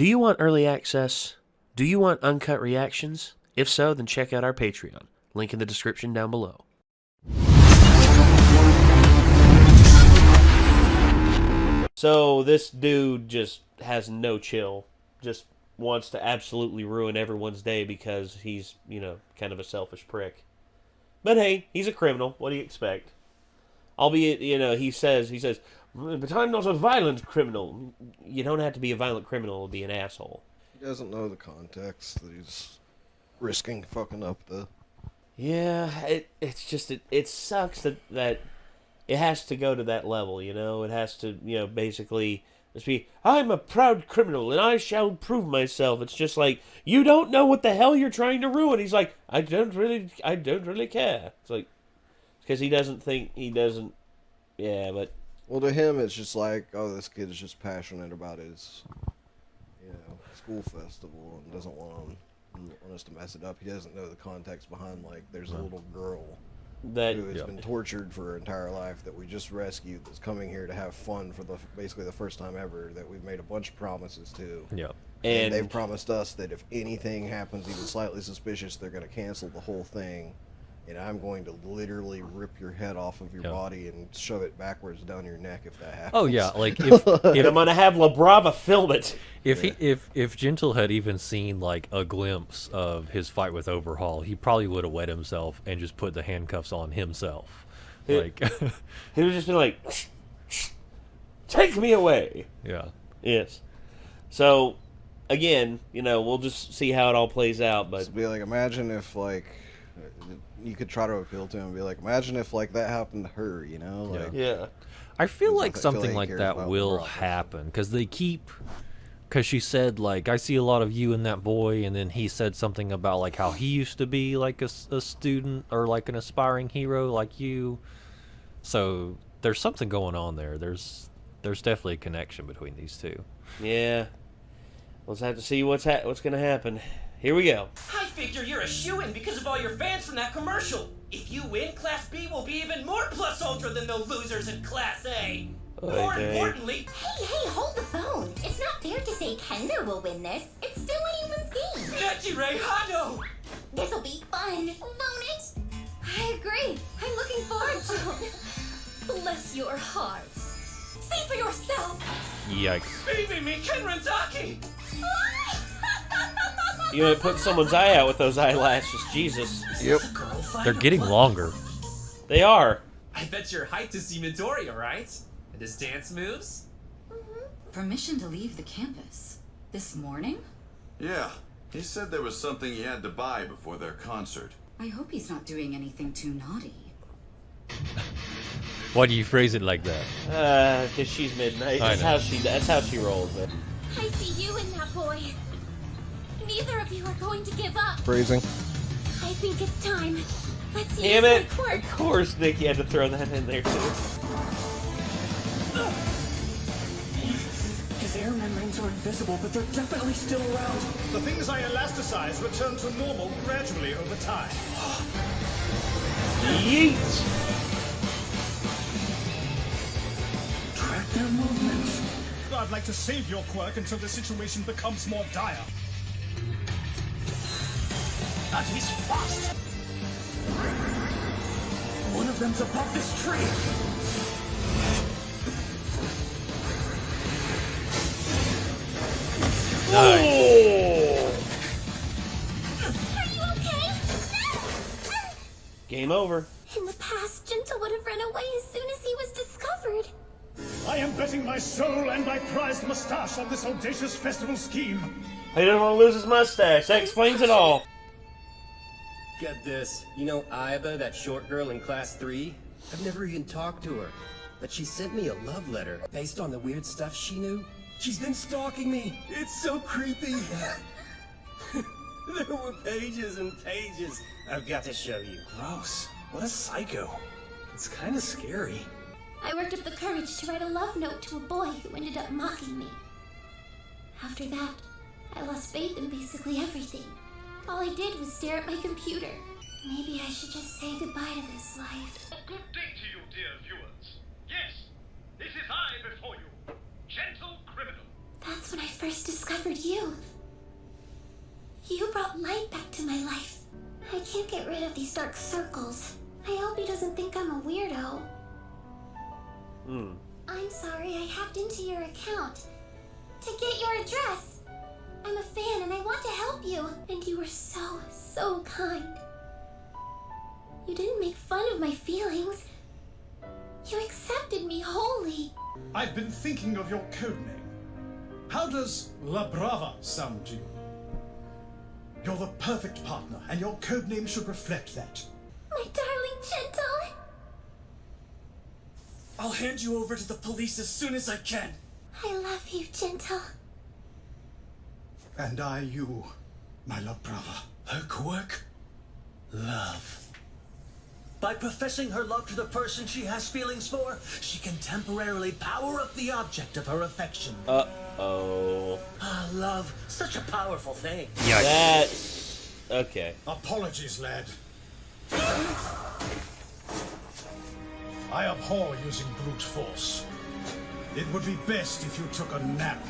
Do you want early access? Do you want uncut reactions? If so, then check out our Patreon. Link in the description down below. So this dude just has no chill. Just wants to absolutely ruin everyone's day because he's, you know, kind of a selfish prick. But hey, he's a criminal. What do you expect? Albeit, you know, he says, but I'm not a violent criminal. You don't have to be a violent criminal to be an asshole. He doesn't know the context that he's risking fucking up the... Yeah, it's just, it sucks that it has to go to that level, you know? It has to, you know, basically just be, I'm a proud criminal and I shall prove myself. It's just like, you don't know what the hell you're trying to ruin. He's like, I don't really care. It's like, because he doesn't think, yeah, but... Well, to him, it's just like, oh, this kid is just passionate about his, you know, school festival and doesn't want us to mess it up. He doesn't know the context behind, like, there's a little girl that who has been tortured for her entire life that we just rescued, that's coming here to have fun for basically the first time ever, that we've made a bunch of promises to. Yeah. And they've promised us that if anything happens even slightly suspicious, they're going to cancel the whole thing. And I'm going to literally rip your head off of your body and shove it backwards down your neck if that happens. Oh yeah, like if I'm gonna have La Brava film it. If Gentle had even seen like a glimpse of his fight with Overhaul, he probably would have wet himself and just put the handcuffs on himself. Like he would just be like, take me away. Yeah. Yes. So again, you know, we'll just see how it all plays out. But just be like, imagine if like. You could try to appeal to him and be like, imagine if like that happened to her, you know? Like, yeah. I feel like something like that will happen because because she said like, I see a lot of you in that boy, and then he said something about like how he used to be like a student or like an aspiring hero like you. So there's something going on there. There's definitely a connection between these two. Yeah. Let's have to see what's gonna happen. Here we go. I figure you're a shoo-in because of all your fans from that commercial. If you win, Class B will be even more plus ultra than the losers in Class A. More importantly... Hey, hold the phone. It's not fair to say Kender will win this. It's still anyone's game. Nechi Hado! This'll be fun, won't it? I agree. I'm looking forward to it. Bless your hearts. See for yourself. Yikes. Baby me Kenrenzaki! You might put someone's eye out with those eyelashes, Jesus. Yep. They're getting longer. They are. I bet you're hyped to see Midoriya, right? And his dance moves? Permission to leave the campus. This morning? Yeah. He said there was something he had to buy before their concert. I hope he's not doing anything too naughty. Why do you phrase it like that? Because she's midnight. That's how she rolls. But I see you in that boy. Neither of you are going to give up. Phrasing. I think it's time. Let's use damn it! my quirk. Of course, Nikki had to throw that in there too. His air membranes are invisible, but they're definitely still around. The things I elasticize return to normal gradually over time. Yeet! Track their movements. I'd like to save your quirk until the situation becomes more dire. And he's fast. One of them's above this tree. Are you okay? Game over. In the past, Gentle would have run away as soon as he was discovered. I am betting my soul and my prized mustache on this audacious festival scheme. He doesn't want to lose his mustache. That explains it all. Get this. You know Aiba, that short girl in Class 3? I've never even talked to her. But she sent me a love letter based on the weird stuff she knew. She's been stalking me. It's so creepy. There were pages and pages. I've got to show you. Gross. What a psycho. It's kind of scary. I worked up the courage to write a love note to a boy who ended up mocking me. After that, I lost faith in basically everything. All I did was stare at my computer. Maybe I should just say goodbye to this life. Good day to you, dear viewers. Yes, this is I before you, Gentle Criminal. That's was when I first discovered you. You brought light back to my life. I can't get rid of these dark circles. I hope he doesn't think I'm a weirdo. I'm sorry I hacked into your account to get your address. I'm a fan and I want to help you. And you were so kind. You didn't make fun of my feelings. You accepted me wholly. I've been thinking of your codename. How does La Brava sound to you? You're the perfect partner, and your codename should reflect that. My darling Gentle. I'll hand you over to the police as soon as I can. I love you, Gentle. And I you, my La Brava. Her quirk? Love. By professing her love to the person she has feelings for, she can temporarily power up the object of her affection. Uh-oh. Ah, love. Such a powerful thing. Yeah. That's... okay. Apologies, lad. I abhor using brute force. It would be best if you took a nap.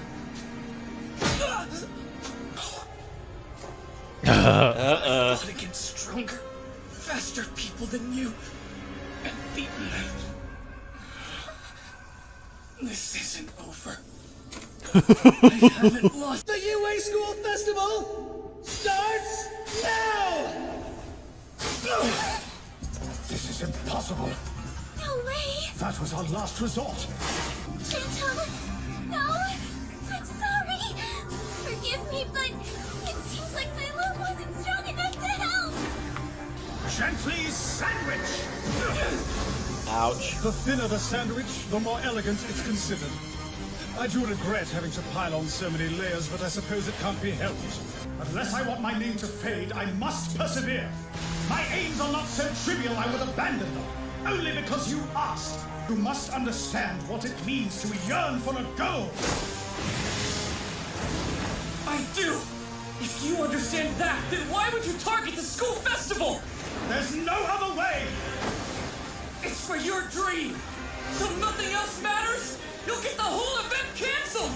I fought against stronger, faster people than you, and beaten them. This isn't over. I haven't lost. The UA School Festival starts now! This is impossible. No way. That was our last resort. Gentle. No. I'm sorry. Forgive me, but it seems like my love wasn't strong enough to help. Gently sandwich. Ouch. The thinner the sandwich, the more elegant it's considered. I do regret having to pile on so many layers, but I suppose it can't be helped. Unless I want my name to fade, I must persevere. My aims are not so trivial I would abandon them, only because you asked. You must understand what it means to yearn for a goal. I do! If you understand that, then why would you target the school festival? There's no other way! It's for your dream! So nothing else matters? You'll get the whole event canceled!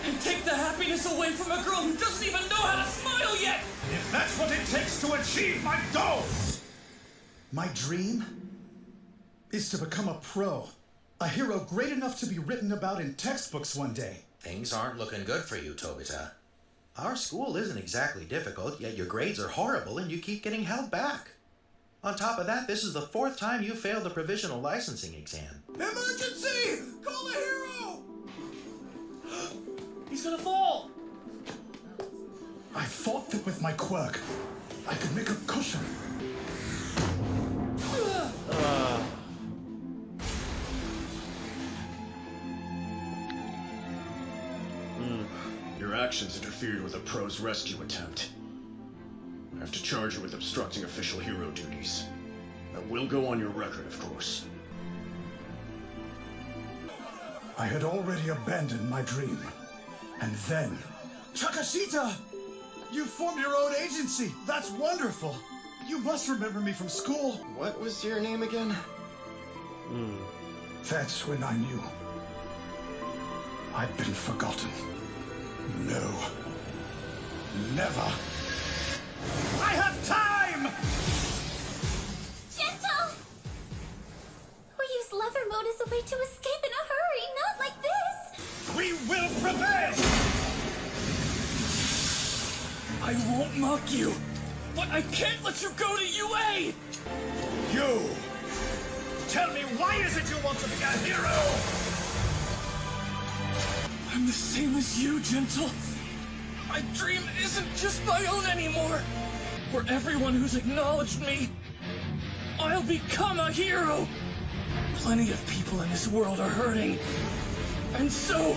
And take the happiness away from a girl who doesn't even know how to smile yet! If that's what it takes to achieve my goal! My dream is to become a pro. A hero great enough to be written about in textbooks one day. Things aren't looking good for you, Tobita. Our school isn't exactly difficult, yet your grades are horrible and you keep getting held back. On top of that, this is the 4th time you failed the provisional licensing exam. Emergency! Call the hero! He's gonna fall! I thought that with my quirk, I could make a cushion. Your actions interfered with a pro's rescue attempt. I have to charge you with obstructing official hero duties. That will go on your record, of course. I had already abandoned my dream. And then... Chakashita! You formed your own agency! That's wonderful! You must remember me from school. What was your name again? That's when I knew. I'd been forgotten. No. Never. I have time! Gentle! We use lover mode as a way to escape in a hurry, not like this! We will prevail! I won't mock you, but I can't let you go to UA! You! Tell me, why is it you want to be a hero? I'm the same as you, Gentle. My dream isn't just my own anymore. For everyone who's acknowledged me, I'll become a hero. Plenty of people in this world are hurting. And so,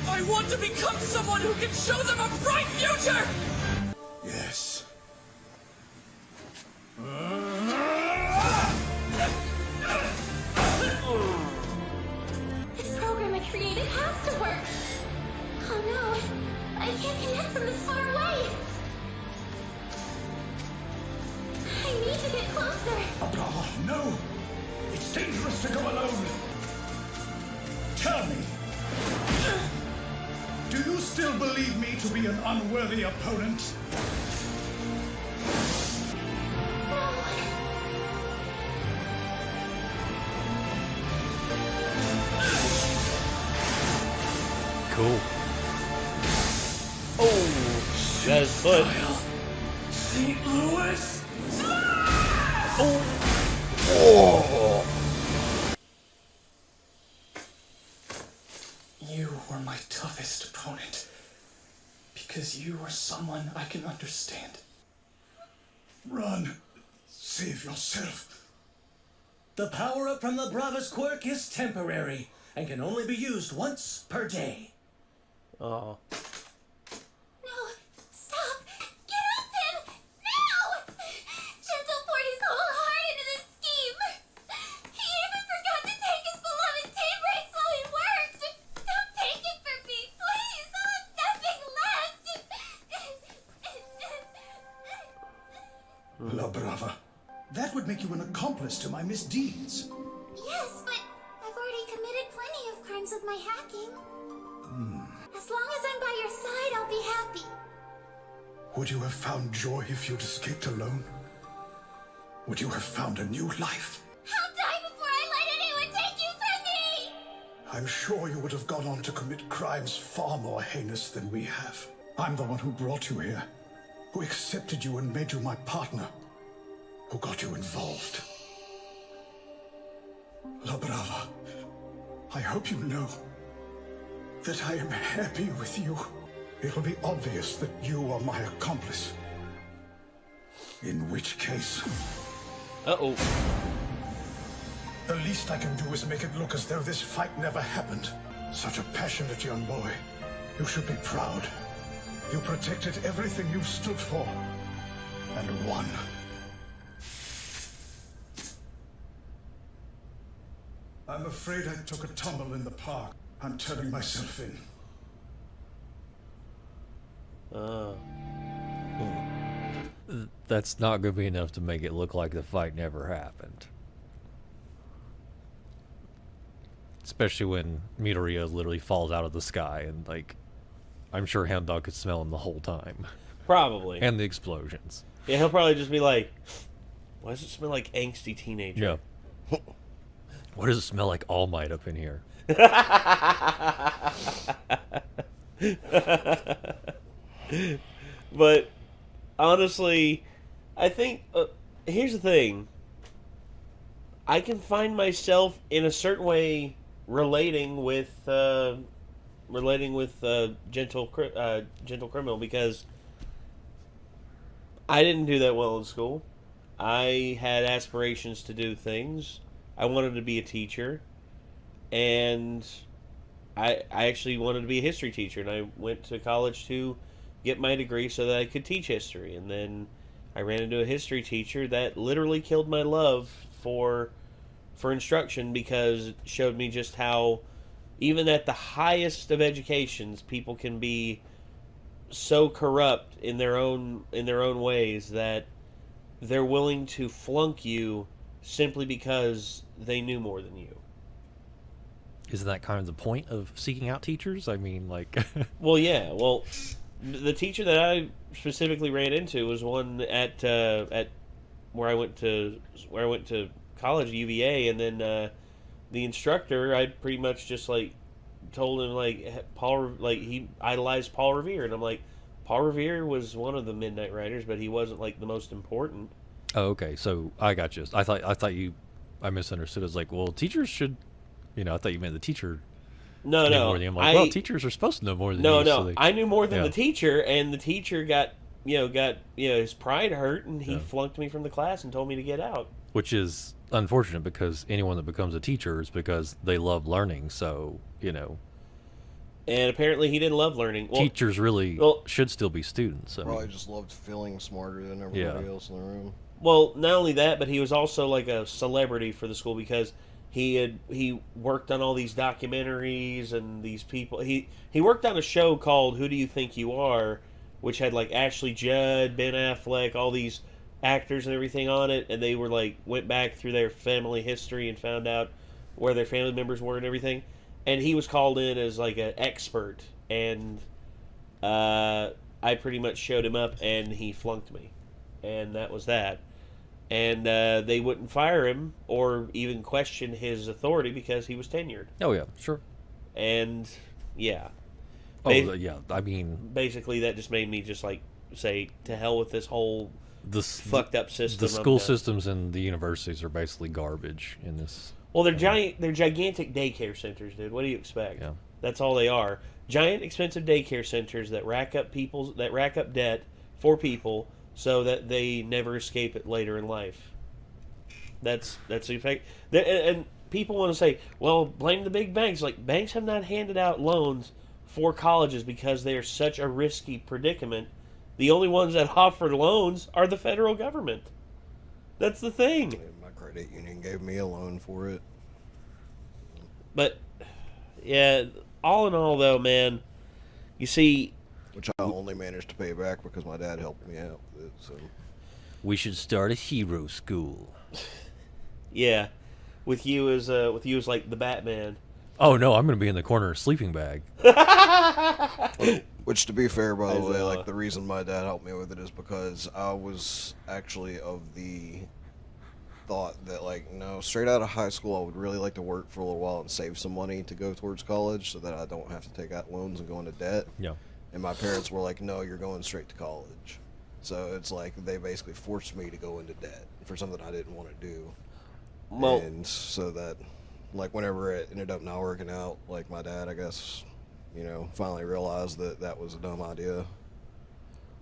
I want to become someone who can show them a bright future! Yes. This program I created has to work! Oh no, I can't connect from this far away! I need to get closer! Oh, no! It's dangerous to go alone! Tell me! still believe me to be an unworthy opponent? Cool. Oh, that's foot. St. Louis? Oh. You were my toughest opponent. Because you are someone I can understand. Run. Save yourself. The power-up from the Bravas quirk is temporary and can only be used once per day. Oh. No, stop! Get off him! Now! Gentle poured his whole heart into this scheme. He even forgot to take his beloved tea breaks while he worked. Don't take it from me, please! I'll have nothing left! La Brava. That would make you an accomplice to my misdeeds. Yes, but I've already committed plenty of crimes with my hacking. As long as I'm by your side, I'll be happy. Would you have found joy if you'd escaped alone? Would you have found a new life? I'll die before I let anyone take you from me! I'm sure you would have gone on to commit crimes far more heinous than we have. I'm the one who brought you here, who accepted you and made you my partner, who got you involved. La Brava, I hope you know that I am happy with you. It will be obvious that you are my accomplice. In which case... Uh-oh. The least I can do is make it look as though this fight never happened. Such a passionate young boy. You should be proud. You protected everything you stood for. And won. I'm afraid I took a tumble in the park. I'm turning myself in. That's not going to be enough to make it look like the fight never happened. Especially when Midoriya literally falls out of the sky and, like, I'm sure Hound Dog could smell him the whole time. Probably. And the explosions. Yeah, he'll probably just be like, why does it smell like angsty teenager? Yeah. What does it smell like All Might up in here? But honestly, I think here's the thing. I can find myself in a certain way relating with Gentle Criminal, because I didn't do that well in school. I had aspirations to do things. I wanted to be a teacher, and I actually wanted to be a history teacher, and I went to college to get my degree so that I could teach history. And then I ran into a history teacher that literally killed my love for instruction, because it showed me just how even at the highest of educations, people can be so corrupt in their own ways that they're willing to flunk you simply because they knew more than you. Isn't that kind of the point of seeking out teachers? I mean, like... Well, yeah. Well, the teacher that I specifically ran into was one at where I went to college, UVA, and then the instructor, I pretty much just like told him he idolized Paul Revere, and I'm like, Paul Revere was one of the Midnight Riders, but he wasn't like the most important. Oh, okay. So I got you. I misunderstood. I was like, well, teachers should, I thought you meant the teacher. No. More than I'm like, well, teachers are supposed to know more than you. No. I knew more than the teacher, and the teacher got his pride hurt, and he flunked me from the class and told me to get out. Which is unfortunate, because anyone that becomes a teacher is because they love learning. So And apparently he didn't love learning. Well, teachers really should still be students. So. Probably just loved feeling smarter than everybody else in the room. Well, not only that, but he was also like a celebrity for the school, because he worked on all these documentaries and these people. He worked on a show called Who Do You Think You Are, which had like Ashley Judd, Ben Affleck, all these actors and everything on it, and they were like went back through their family history and found out where their family members were and everything. And he was called in as like an expert, and I pretty much showed him up, and he flunked me, and that was that. And they wouldn't fire him or even question his authority because he was tenured. Oh yeah, sure. And yeah. Yeah. I mean, basically, that just made me just like say to hell with this whole fucked up system. The school systems and the universities are basically garbage in this. Well, they're gigantic daycare centers, dude. What do you expect? Yeah. That's all they are. Giant, expensive daycare centers that rack up debt for people so that they never escape it later in life. That's the effect. And people want to say, well, blame the big banks. Like, banks have not handed out loans for colleges because they are such a risky predicament. The only ones that offer loans are the federal government. That's the thing. My credit union gave me a loan for it. But, yeah, all in all, though, man, you see... Which I only managed to pay back because my dad helped me out with it, so... We should start a hero school. Yeah. With you as like the Batman. Oh, no, I'm going to be in the corner of sleeping bag. Which, to be fair, by the way, like, the reason my dad helped me with it is because I was actually of the thought that, like, no, straight out of high school, I would really like to work for a little while and save some money to go towards college so that I don't have to take out loans and go into debt. Yeah. And my parents were like, no, you're going straight to college. So it's like they basically forced me to go into debt for something I didn't want to do. Well, and so that, like, whenever it ended up not working out, like, my dad, I guess, you know, finally realized that that was a dumb idea.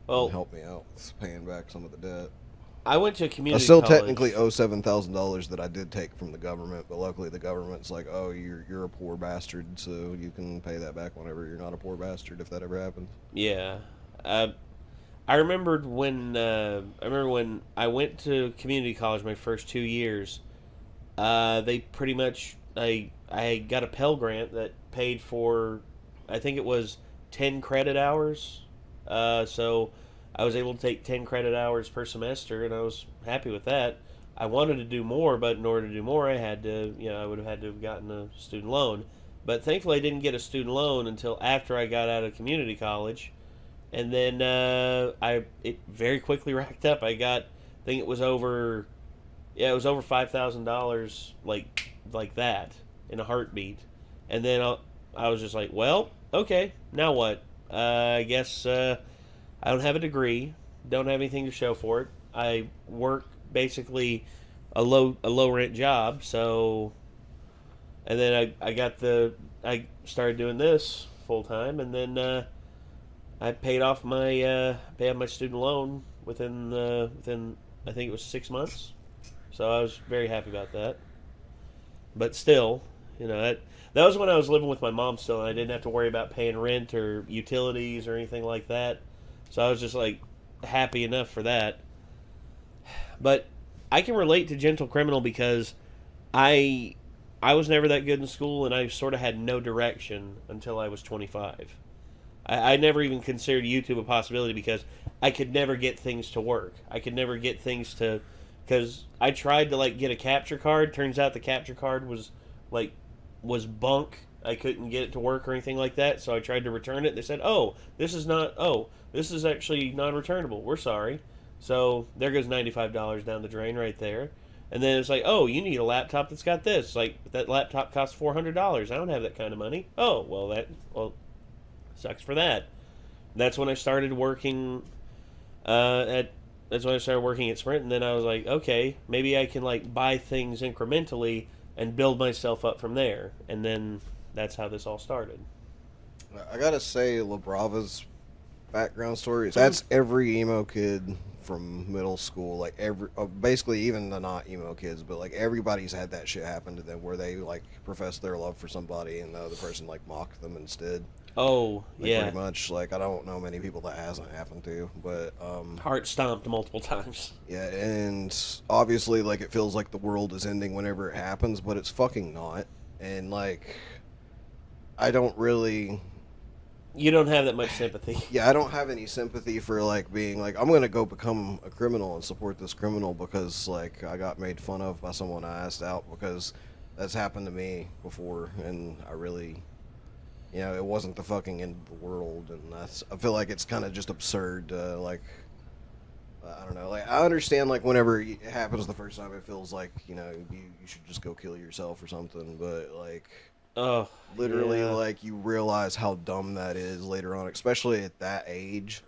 Well, and helped me out with paying back some of the debt. I went to a community I still college. technically owe $7,000 that I did take from the government, but luckily the government's like, oh, you're a poor bastard, so you can pay that back whenever you're not a poor bastard if that ever happens. Yeah. I remembered when I went to community college my first 2 years. They pretty much I got a Pell Grant that paid for, I think it was 10 credit hours. So I was able to take 10 credit hours per semester, and I was happy with that. I wanted to do more, but in order to do more, I had to, I would have had to have gotten a student loan. But thankfully, I didn't get a student loan until after I got out of community college, and then it very quickly racked up. I think it was over $5,000, like that, in a heartbeat. And then I was just like, well, okay, now what? I guess I don't have a degree, don't have anything to show for it. I work basically a low rent job, so, and then I started doing this full time, and then I paid off my student loan within I think it was 6 months. So I was very happy about that. But still, that was when I was living with my mom still, and I didn't have to worry about paying rent or utilities or anything like that. So I was just like happy enough for that. But I can relate to Gentle Criminal because I was never that good in school, and I sort of had no direction until I was 25. I never even considered YouTube a possibility because I could never get things to work. I could never get things to... Because I tried to, get a capture card. Turns out the capture card was bunk. I couldn't get it to work or anything like that, so I tried to return it. They said, this is actually non-returnable. We're sorry. So there goes $95 down the drain right there. And then it's like, you need a laptop that's got this. That laptop costs $400. I don't have that kind of money. Sucks for that. That's when I started working at Sprint, and then I was like, okay, maybe I can buy things incrementally and build myself up from there. And then that's how this all started. I gotta say, La Brava's background story, that's every emo kid from middle school, basically even the not emo kids, but everybody's had that shit happen to them where they profess their love for somebody and the other person mocked them instead. Oh, yeah. Pretty much. I don't know many people that hasn't happened to, but... Heart stomped multiple times. Yeah, and obviously, it feels like the world is ending whenever it happens, but it's fucking not. And, I don't really... You don't have that much sympathy. Yeah, I don't have any sympathy for, being I'm gonna go become a criminal and support this criminal because, I got made fun of by someone I asked out, because that's happened to me before, and I really... you know, it wasn't the fucking end of the world, and I feel like it's kind of just absurd. Like, I don't know. Like, I understand, like, whenever it happens the first time, it feels like, you know, you should just go kill yourself or something. But, like, literally, like, you realize how dumb that is later on, especially at that age.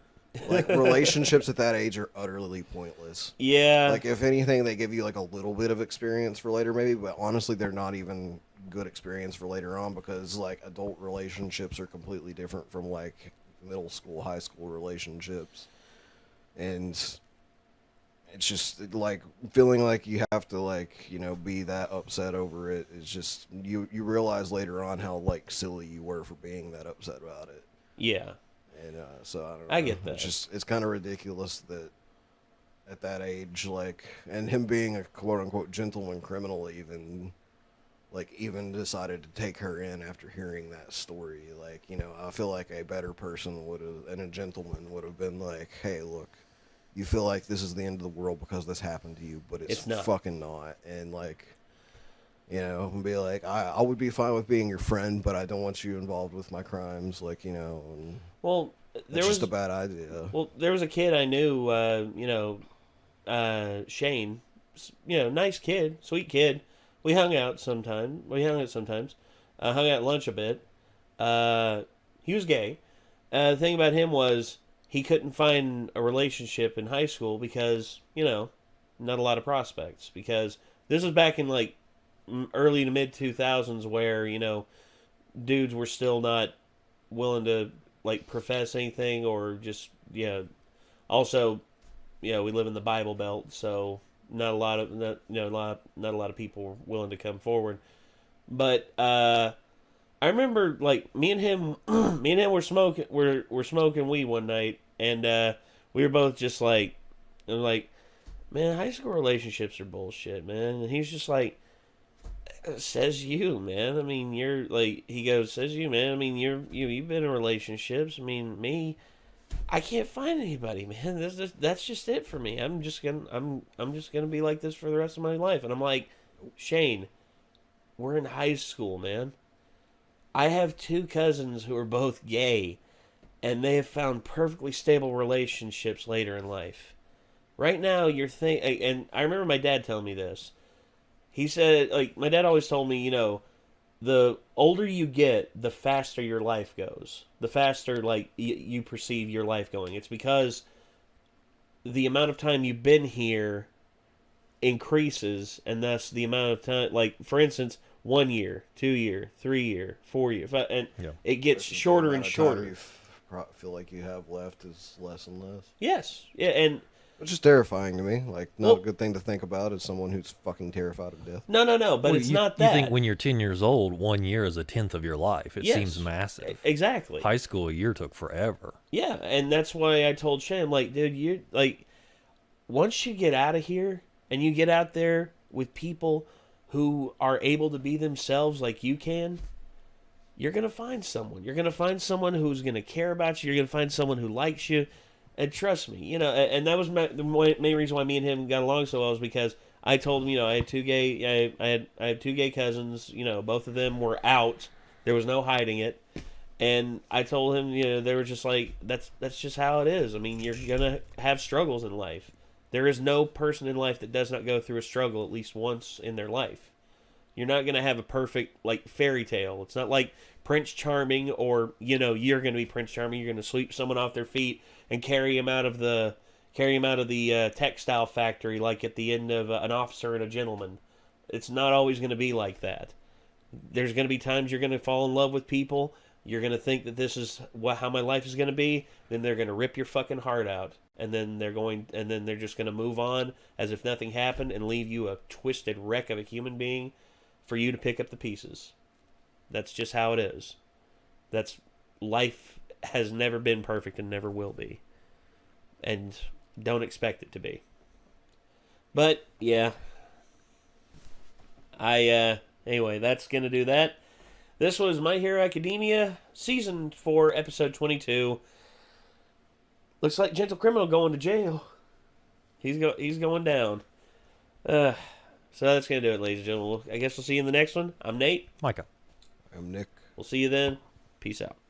Like, relationships at that age are utterly pointless. Yeah. Like, if anything, they give you, like, a little bit of experience for later, maybe. But honestly, they're not even good experience for later on because, like, adult relationships are completely different from, like, middle school, high school relationships. And it's just, like, feeling like you have to, like, you know, be that upset over it is just, you realize later on how, like, silly you were for being that upset about it. Yeah. And so I don't know. I get that. It's kind of ridiculous that at that age, like, and him being a quote unquote gentleman criminal even decided to take her in after hearing that story. Like, you know, I feel like a better person would have, and a gentleman would have been like, hey, look, you feel like this is the end of the world because this happened to you, but it's not. Fucking not. And, like, you know, and be like, I would be fine with being your friend, but I don't want you involved with my crimes. Like, you know, and well, that's just a bad idea. Well, there was a kid I knew, you know, Shane, you know, nice kid, sweet kid. We hung out sometimes. Hung out at lunch a bit. He was gay. The thing about him was he couldn't find a relationship in high school because, you know, not a lot of prospects. Because this was back in, like, early to mid 2000s where, you know, dudes were still not willing to, like, profess anything or just, you know, also, you know, we live in the Bible Belt, so not a lot of people were willing to come forward. But I remember, like, me and him were smoking weed one night, and we were both just like, man, high school relationships are bullshit, man. And he's just like, says you, man. I mean, you're like, he goes, says you, man. I mean, you've been in relationships. I mean, me, I can't find anybody, man. That's just it for me. I'm just gonna be like this for the rest of my life. And I'm like, Shane, we're in high school, man. I have 2 cousins who are both gay, and they have found perfectly stable relationships later in life. Right now, and I remember my dad telling me this. He said, like, my dad always told me, you know, the older you get, the faster your life goes. The faster, like, you perceive your life going. It's because the amount of time you've been here increases, and thus the amount of time, like, for instance, 1 year, 2 year, 3 year, 4 year, and it gets shorter and shorter. You feel like you have left is less and less. Yes, yeah, and which is terrifying to me. Like, not a good thing to think about as someone who's fucking terrified of death. No, but it's not that. You think when you're 10 years old, 1 year is a tenth of your life. It seems massive. Exactly. High school, a year took forever. Yeah, and that's why I told Shane, I'm like, dude, you like, once you get out of here and you get out there with people who are able to be themselves like you can, you're going to find someone. You're going to find someone who's going to care about you. You're going to find someone who likes you. And trust me, you know, and that was the main reason why me and him got along so well was because I told him, you know, I had 2 gay, I had 2 gay cousins, you know, both of them were out. There was no hiding it. And I told him, you know, they were just like, that's just how it is. I mean, you're going to have struggles in life. There is no person in life that does not go through a struggle at least once in their life. You're not going to have a perfect, like, fairy tale. It's not like Prince Charming or, you know, you're going to be Prince Charming. You're going to sweep someone off their feet and carry him out of the textile factory like at the end of An Officer and a Gentleman. It's not always going to be like that. There's going to be times you're going to fall in love with people. You're going to think that this is how my life is going to be. Then they're going to rip your fucking heart out. And then they're just going to move on as if nothing happened and leave you a twisted wreck of a human being for you to pick up the pieces. That's just how it is. Life has never been perfect and never will be. And don't expect it to be. But, yeah. Anyway, that's going to do that. This was My Hero Academia, Season 4, Episode 22. Looks like Gentle Criminal going to jail. He's going down. So that's going to do it, ladies and gentlemen. I guess we'll see you in the next one. I'm Nate. Micah. I'm Nick. We'll see you then. Peace out.